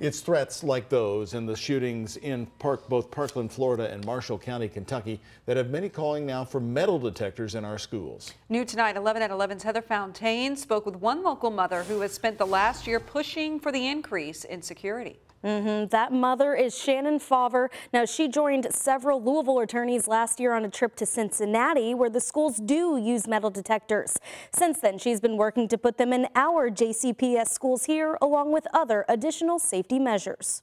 It's threats like those and the shootings in both Parkland, Florida and Marshall County, Kentucky that have many calling now for metal detectors in our schools. New tonight, 11 at 11's Heather Fontaine spoke with one local mother who has spent the last year pushing for the increase in security. That mother is Shannon Fauver. Now, she joined several Louisville attorneys last year on a trip to Cincinnati, where the schools do use metal detectors. Since then, she's been working to put them in our JCPS schools here, along with other additional safety measures.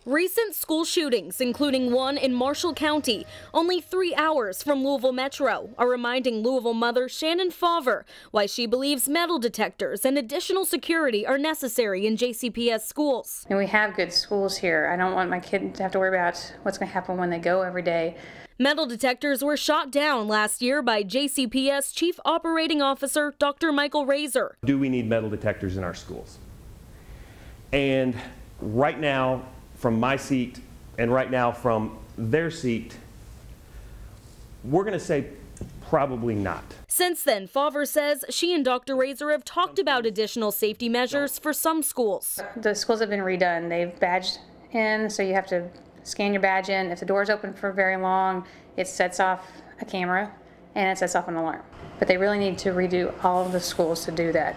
Recent school shootings, including one in Marshall County, only 3 hours from Louisville Metro, are reminding Louisville mother Shannon Fauver why she believes metal detectors and additional security are necessary in JCPS schools. And we have good schools here. I don't want my kid to have to worry about what's going to happen when they go every day. Metal detectors were shot down last year by JCPS Chief Operating Officer Dr. Michael Razor. Do we need metal detectors in our schools? And right now, from my seat and right now from their seat, we're going to say probably not. Since then, Fauver says she and Dr. Razor have talked about additional safety measures for some schools. The schools have been redone. They've badged in, so you have to scan your badge in. If the door's open for very long, it sets off a camera and it sets off an alarm. But they really need to redo all of the schools to do that.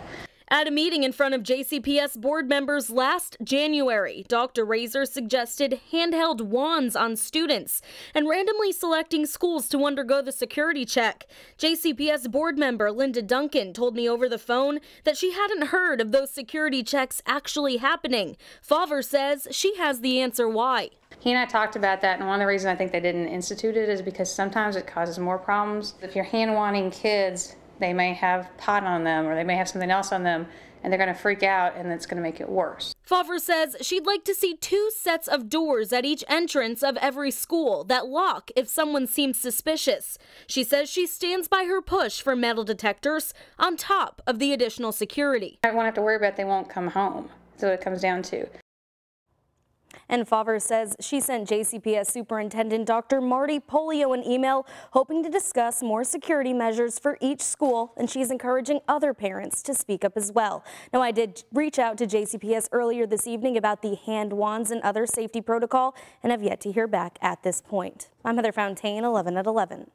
At a meeting in front of JCPS board members last January, Dr. Razor suggested handheld wands on students and randomly selecting schools to undergo the security check. JCPS board member Linda Duncan told me over the phone that she hadn't heard of those security checks actually happening. Fauver says she has the answer why. He and I talked about that, and one of the reasons I think they didn't institute it is because sometimes it causes more problems. If you're hand-wanding kids, they may have pot on them or they may have something else on them, and they're going to freak out, and it's going to make it worse. Fauver says she'd like to see 2 sets of doors at each entrance of every school that lock if someone seems suspicious. She says she stands by her push for metal detectors on top of the additional security. I won't have to worry about they won't come home. That's what it comes down to. And Fauver says she sent JCPS Superintendent Dr. Marty Polio an email hoping to discuss more security measures for each school, and she's encouraging other parents to speak up as well. Now, I did reach out to JCPS earlier this evening about the hand wands and other safety protocol and have yet to hear back at this point. I'm Heather Fontaine, 11 at 11.